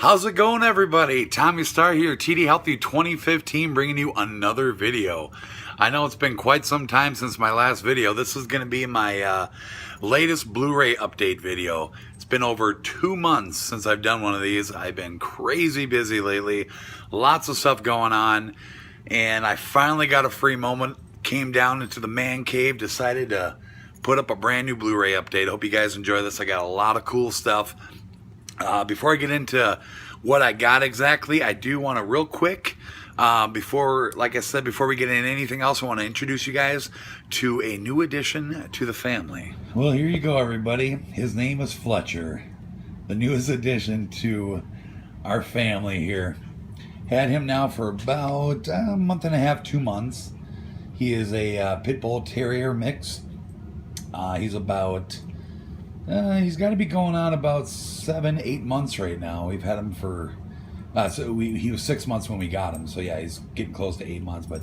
How's it going, everybody? Tommy Star here, TD Healthy 2015, bringing you another video. I know it's been quite some time since my last video. This is going to be my latest Blu-ray update video. It's been over 2 months since I've done one of these. I've been crazy busy lately, lots of stuff going on, and I finally got a free moment, came down into the man cave, decided to put up a brand new Blu-ray update. Hope you guys enjoy this. I got a lot of cool stuff. Before I get into what I got exactly, I do want to real quick, like I said, before we get into anything else, I want to introduce you guys to a new addition to the family. Well, here you go, everybody. His name is Fletcher, the newest addition to our family here. Had him now for about a month and a half, 2 months. He is a Pit Bull Terrier mix. He's about... he's got to be going on about 7-8 months right now. We've had him for, he was 6 months when we got him. So yeah, he's getting close to 8 months, but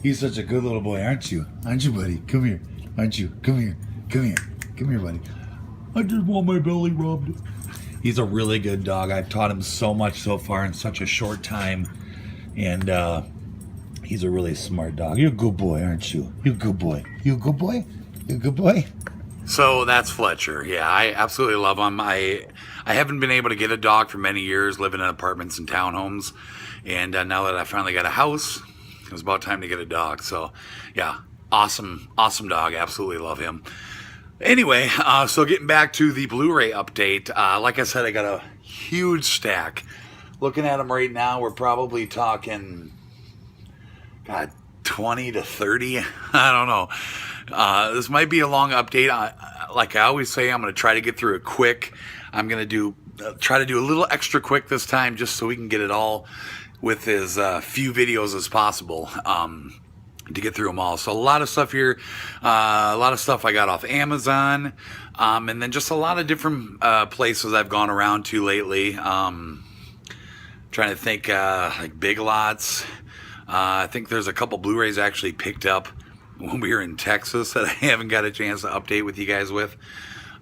he's such a good little boy, aren't you? Aren't you, buddy? Come here. Aren't you? Come here. Come here. Come here, buddy. I just want my belly rubbed. He's a really good dog. I've taught him so much so far in such a short time. And he's a really smart dog. You're a good boy, aren't you? You're a good boy. You a good boy? You a good boy? So that's Fletcher. Yeah, I absolutely love him. I haven't been able to get a dog for many years, living in apartments and townhomes. And now that I finally got a house, it was about time to get a dog. So yeah, awesome dog. Absolutely love him. Anyway, so getting back to the Blu-ray update, like I said, I got a huge stack. Looking at them right now, we're probably talking, God, 20 to 30. I don't know. This might be a long update. Like I always say, I'm going to try to get through it quick. I'm going to try to do a little extra quick this time, just so we can get it all with as few videos as possible to get through them all. So a lot of stuff here, a lot of stuff I got off Amazon, and then just a lot of different places I've gone around to lately. Trying to think, like Big Lots. I think there's a couple Blu-rays actually picked up when we were in Texas that I haven't got a chance to update with you guys with.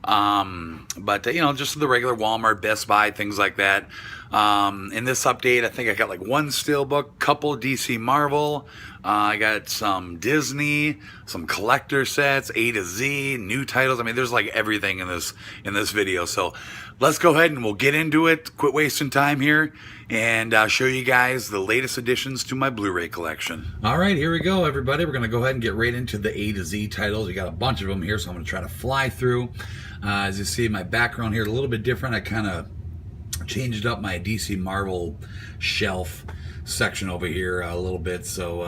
But you know, just the regular Walmart, Best Buy, things like that. In this update, I think I got like one Steelbook, couple DC Marvel. I got some Disney, some collector sets, A to Z, new titles. I mean, there's like everything in this video. So let's go ahead and we'll get into it. Quit wasting time here and show you guys the latest additions to my Blu-ray collection. All right, here we go, everybody. We're going to go ahead and get right into the A to Z titles. We got a bunch of them here, so I'm going to try to fly through. As you see, my background here is a little bit different. I kind of changed up my DC Marvel shelf section over here a little bit. So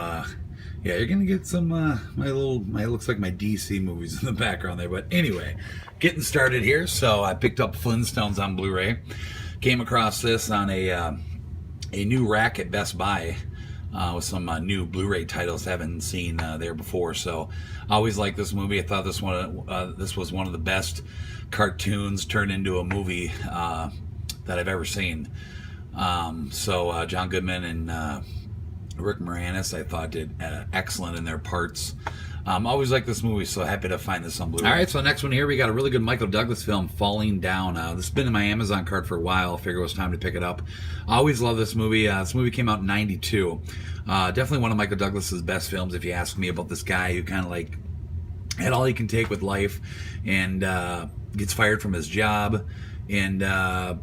yeah, you're gonna get some looks like my DC movies in the background there. But anyway, getting started here. So I picked up Flintstones on Blu-ray. Came across this on a new rack at Best Buy with some new Blu-ray titles I haven't seen there before. So I always liked this movie. I thought this was one of the best cartoons turned into a movie that I've ever seen. So John Goodman and Rick Moranis, I thought, did excellent in their parts. Always like this movie, so happy to find this on Blu-ray. All right, so next one here, we got a really good Michael Douglas film, Falling Down. This has been in my Amazon cart for a while. I figured it was time to pick it up. I always love this movie. This movie came out in '92. Definitely one of Michael Douglas's best films, if you ask me, about this guy who kind of like had all he can take with life and gets fired from his job and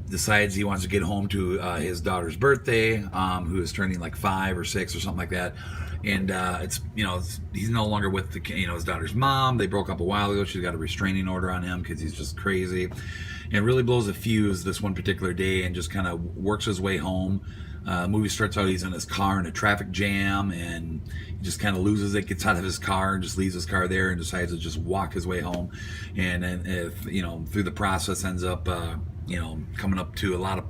decides he wants to get home to his daughter's birthday, who is turning like 5 or 6 or something like that. And he's no longer with his daughter's mom. They broke up a while ago. She's got a restraining order on him because he's just crazy, and really blows a fuse this one particular day and just kind of works his way home. Movie starts out, he's in his car in a traffic jam, and he just kind of loses it, gets out of his car and just leaves his car there and decides to just walk his way home. And then through the process ends up coming up to a lot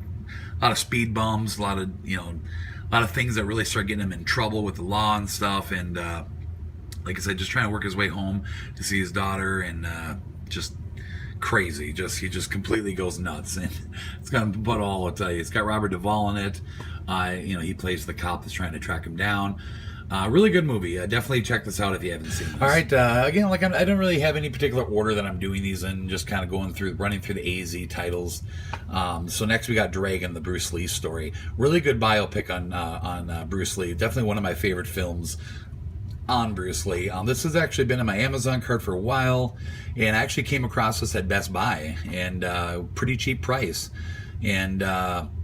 of speed bumps, a lot of things that really start getting him in trouble with the law and stuff. And like I said, just trying to work his way home to see his daughter, and just crazy. He just completely goes nuts, and it's got but all I'll tell you. It's got Robert Duvall in it. He plays the cop that's trying to track him down. Really good movie. Definitely check this out if you haven't seen this. All right. Again, like I don't really have any particular order that I'm doing these in. Just kind of running through the AZ titles. So next we got Dragon, the Bruce Lee story. Really good biopic on Bruce Lee. Definitely one of my favorite films on Bruce Lee. This has actually been in my Amazon cart for a while, and I actually came across this at Best Buy, and pretty cheap price. And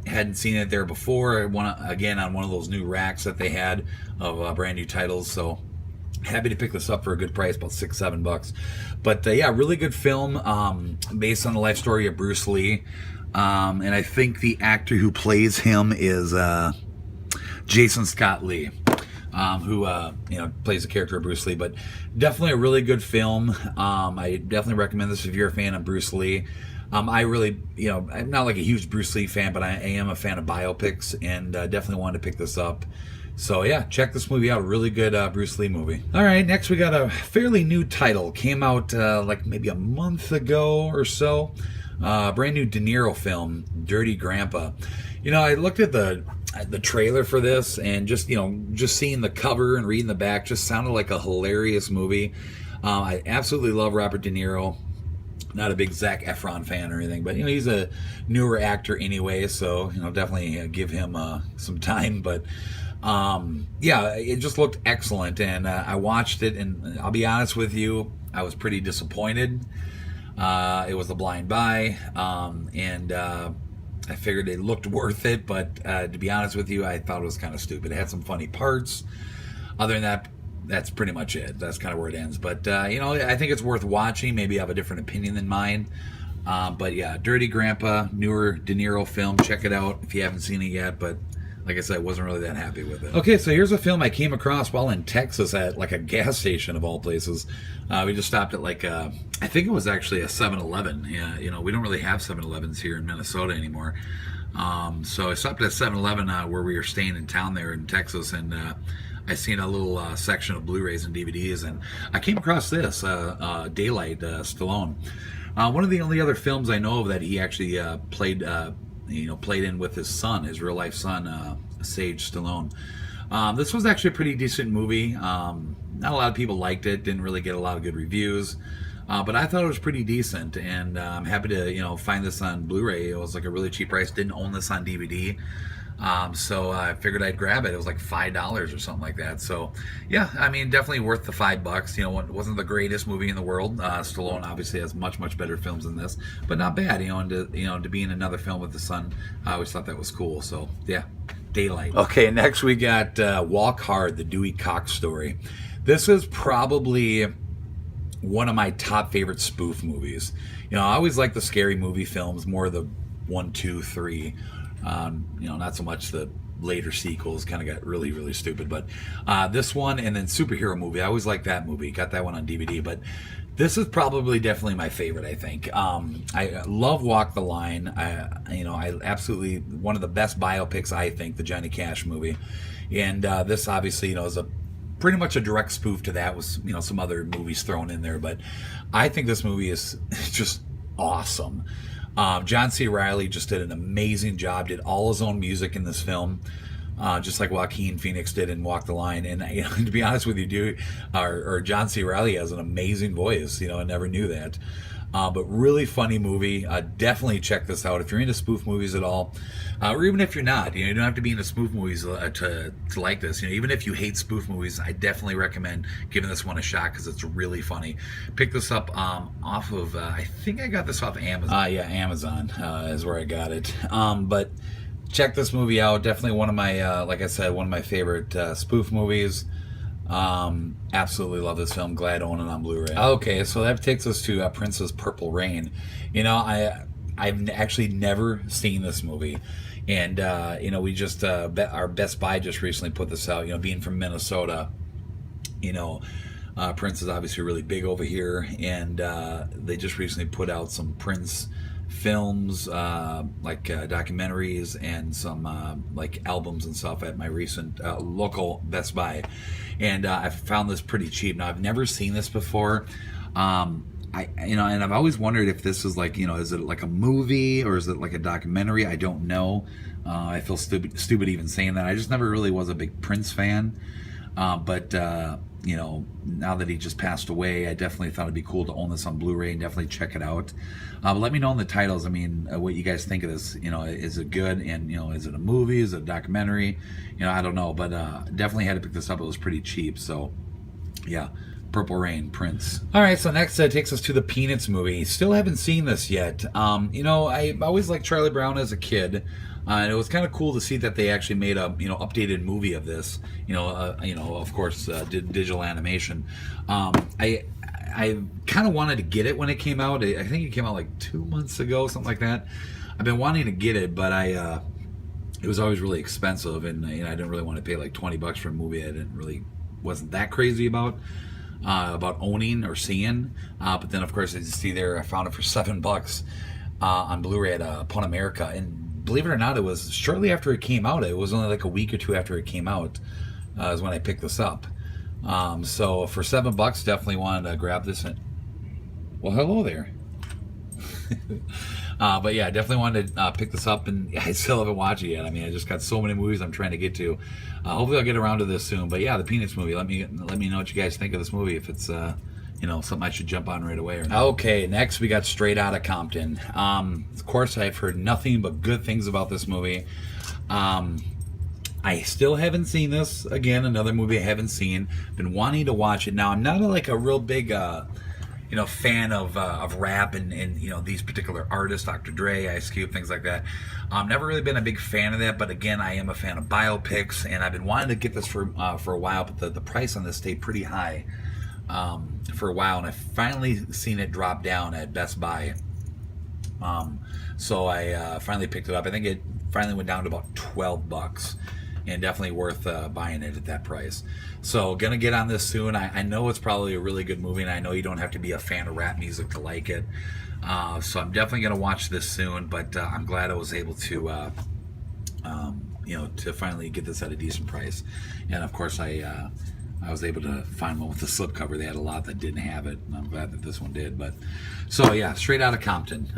hadn't seen it there before. Again, on one of those new racks that they had of brand new titles. So happy to pick this up for a good price, about $6-7. But yeah, really good film based on the life story of Bruce Lee. And I think the actor who plays him is Jason Scott Lee. Who plays the character of Bruce Lee, but definitely a really good film. I definitely recommend this if you're a fan of Bruce Lee. I really, I'm not like a huge Bruce Lee fan, but I am a fan of biopics, and definitely wanted to pick this up. So yeah, check this movie out. A really good Bruce Lee movie. All right, next we got a fairly new title. Came out like maybe a month ago or so. Brand new De Niro film, Dirty Grandpa. I looked at the trailer for this, and just seeing the cover and reading the back just sounded like a hilarious movie. I absolutely love Robert De Niro. Not a big Zac Efron fan or anything, but he's a newer actor anyway, so definitely give him some time. But yeah, it just looked excellent, and I watched it, and I'll be honest with you, I was pretty disappointed. It was a blind buy, and I figured it looked worth it, but to be honest with you, I thought it was kind of stupid. It had some funny parts. Other than that, that's pretty much it. That's kind of where it ends. But, I think it's worth watching. Maybe you have a different opinion than mine. But yeah, Dirty Grandpa, newer De Niro film. Check it out if you haven't seen it yet. But like I said, I wasn't really that happy with it. Okay, so here's a film I came across while in Texas at like a gas station of all places. We just stopped at like I think it was actually a 7-Eleven. Yeah, we don't really have 7-Elevens here in Minnesota anymore. So I stopped at 7-Eleven where we were staying in town there in Texas, and I seen a little section of Blu Rays and DVDs, and I came across this Daylight, Stallone. One of the only other films I know of that he actually played in with his son, his real life son, Sage Stallone. This was actually a pretty decent movie. Not a lot of people liked it, didn't really get a lot of good reviews, but I thought it was pretty decent, and I'm happy to find this on Blu-ray. It was like a really cheap price. Didn't own this on DVD. So I figured I'd grab it. It was like $5 or something like that. So yeah, I mean, definitely worth the $5. It wasn't the greatest movie in the world. Stallone obviously has much better films than this, but not bad. And to be in another film with the son, I always thought that was cool. So yeah, Daylight. Okay, next we got Walk Hard, the Dewey Cox story. This is probably one of my top favorite spoof movies. I always like the scary movie films, more the 1, 2, 3. Not so much the later sequels, kind of got really stupid, but this one, and then superhero movie, I always liked that movie, got that one on DVD, but this is probably definitely my favorite, I think. I love Walk the Line. I absolutely, one of the best biopics, I think, the Johnny Cash movie, and this obviously is pretty much a direct spoof to that, with some other movies thrown in there, but I think this movie is just awesome. John C. Reilly just did an amazing job, did all his own music in this film, just like Joaquin Phoenix did in Walk the Line. And to be honest with you, John C. Reilly has an amazing voice. I never knew that. But really funny movie. Definitely check this out if you're into spoof movies at all, or even if you're not. You don't have to be into spoof movies to like this. Even if you hate spoof movies, I definitely recommend giving this one a shot because it's really funny. Pick this up off of I think I got this off Amazon. Yeah, Amazon is where I got it. But check this movie out. Definitely one of my like I said, one of my favorite spoof movies. Absolutely love this film. Glad to own it on Blu-ray. Okay, so that takes us to Prince's Purple Rain. I've actually never seen this movie, and we just our Best Buy just recently put this out. Being from Minnesota, Prince is obviously really big over here, and they just recently put out some Prince films, like documentaries and some like albums and stuff at my recent local Best Buy, and I found this pretty cheap. Now I've never seen this before. And I've always wondered if this is like, is it like a movie or is it like a documentary? I don't know. I feel stupid even saying that. I just never really was a big Prince fan. But you know, now that he just passed away, I definitely thought it'd be cool to own this on Blu-ray and definitely check it out. But let me know in the titles. I mean, what you guys think of this. You know, is it good? And you know, is it a movie? Is it a documentary? You know, I don't know, but definitely had to pick this up. It was pretty cheap, so yeah. Purple Rain, Prince. All right, so next takes us to the Peanuts movie. Still haven't seen this yet. You know, I always liked Charlie Brown as a kid. And it was kind of cool to see that they actually made a updated movie of this. You know, of course, digital animation. I kind of wanted to get it when it came out. I think it came out like 2 months ago, something like that. I've been wanting to get it, but it was always really expensive, and you know, I didn't really want to pay like $20 for a movie I wasn't that crazy about owning or seeing. But then, of course, as you see there, I found it for $7 on Blu-ray at Pon America, and believe it or not, it was shortly after it came out. It was only like a week or two after it came out is when I picked this up. So for $7, definitely wanted to grab this. Well, hello there. But yeah, I definitely wanted to pick this up, and I still haven't watched it yet. I mean, I just got so many movies I'm trying to get to. Hopefully I'll get around to this soon. But yeah, the Peanuts movie. Let me know what you guys think of this movie, if it's you know, something I should jump on right away or not. Okay, next we got Straight Outta Compton. Of course, I've heard nothing but good things about this movie. I still haven't seen this. Again, another movie I haven't seen. Been wanting to watch it. Now, I'm not like a real big you know, fan of rap and you know, these particular artists, Dr. Dre, Ice Cube, things like that. Never really been a big fan of that, but again, I am a fan of biopics, and I've been wanting to get this for a while, but the price on this stayed pretty high for a while, and I finally seen it drop down at Best Buy. So I finally picked it up. I think it finally went down to about $12, and definitely worth buying it at that price. So gonna get on this soon. I know it's probably a really good movie, and I know you don't have to be a fan of rap music to like it. So I'm definitely gonna watch this soon. But I'm glad I was able to, you know, to finally get this at a decent price. And of course, I was able to find one with the slipcover. They had a lot that didn't have it, and I'm glad that this one did. But so yeah, Straight Outta Compton.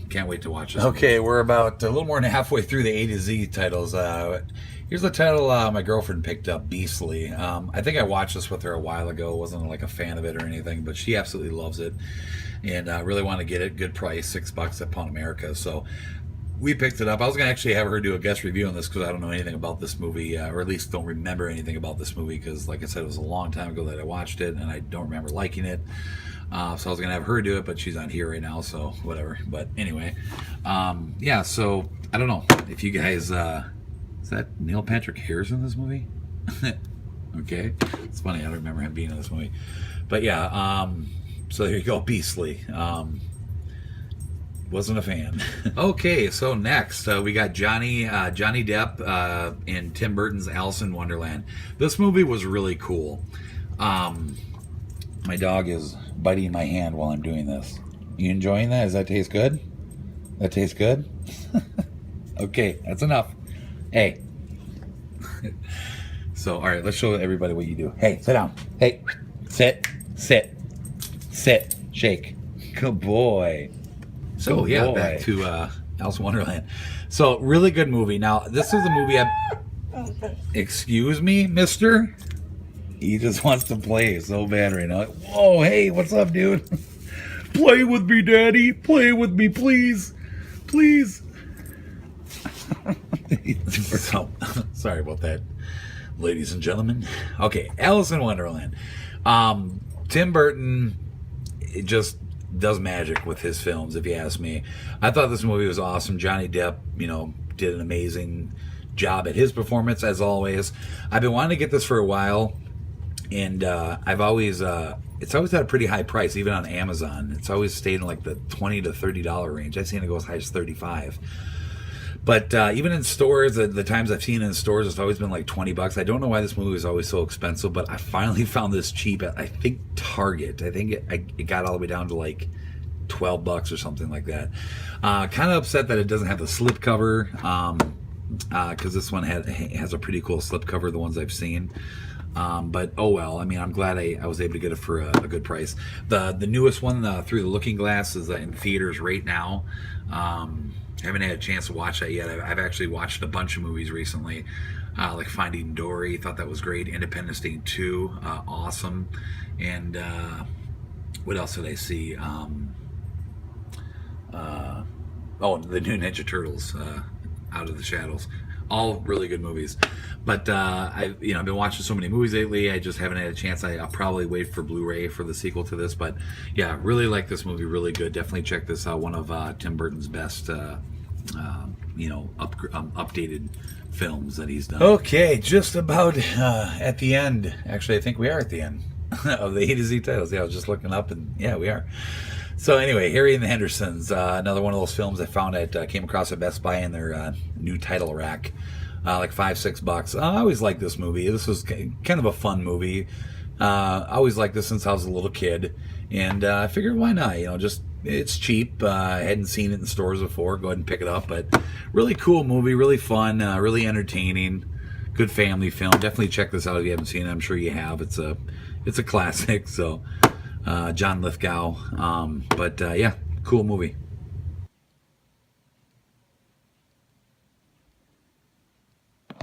Can't wait to watch this. Okay, we're about a little more than halfway through the A to Z titles. Here's the title my girlfriend picked up, Beastly. I think I watched this with her a while ago. Wasn't like a fan of it or anything, but she absolutely loves it, and really want to get it. Good price, $6 at Pon America. So we picked it up. I was gonna actually have her do a guest review on this because I don't know anything about this movie, or at least don't remember anything about this movie, because like I said, it was a long time ago that I watched it, and I don't remember liking it. So I was gonna have her do it, but she's not here right now, so whatever. But anyway, yeah. So I don't know if you guys. Is that Neil Patrick Harris in this movie? Okay, it's funny. I don't remember him being in this movie, but yeah. So there you go, Beastly. Wasn't a fan. Okay, so next we got Johnny Depp in Tim Burton's Alice in Wonderland. This movie was really cool. My dog is biting my hand while I'm doing this. You enjoying that? Does that taste good? That tastes good? Okay, that's enough. Hey. So, all right, let's show everybody what you do. Hey, sit down. Hey, sit, shake. Good boy. So, yeah, boy. Back to Alice in Wonderland. So, really good movie. Now, this is a movie Excuse me, mister? He just wants to play so bad right now. Whoa, hey, what's up, dude? Play with me, Daddy. Play with me, please. Please. So, sorry about that, ladies and gentlemen. Okay, Alice in Wonderland. Tim Burton, it just does magic with his films, if you ask me. I thought this movie was awesome. Johnny Depp, you know, did an amazing job at his performance, as always. I've been wanting to get this for a while, and I've always it's always had a pretty high price, even on Amazon. It's always stayed in like the $20 to $30 range. I've seen it go as high as $35. But even in stores, the times I've seen it in stores, it's always been like $20. I don't know why this movie is always so expensive, but I finally found this cheap at, I think, Target. I think it got all the way down to like $12 or something like that. Kind of upset that it doesn't have the slipcover, because this one has a pretty cool slipcover, the ones I've seen. But oh well. I mean, I'm glad I was able to get it for a good price. The newest one, Through the Looking Glass, is in theaters right now. haven't had a chance to watch that yet. I've actually watched a bunch of movies recently, like Finding Dory. Thought that was great. Independence Day 2, awesome. And what else did I see? Oh, the new Ninja Turtles, Out of the Shadows. All really good movies. But I've been watching so many movies lately. I just haven't had a chance. I'll probably wait for Blu Ray for the sequel to this. But yeah, really like this movie. Really good. Definitely check this out. One of Tim Burton's best, updated films that he's done. Okay, just about at the end. Actually, I think we are at the end of the A to Z titles. Yeah, I was just looking up, and yeah, we are. So anyway, Harry and the Hendersons, another one of those films I found came across at Best Buy in their new title rack, like $5-6. I always liked this movie. This was kind of a fun movie. I always liked this since I was a little kid, and I figured why not? Just it's cheap. I hadn't seen it in stores before. Go ahead and pick it up. But really cool movie, really fun, really entertaining. Good family film. Definitely check this out if you haven't seen it. I'm sure you have. It's a classic. So. John Lithgow. Yeah, cool movie.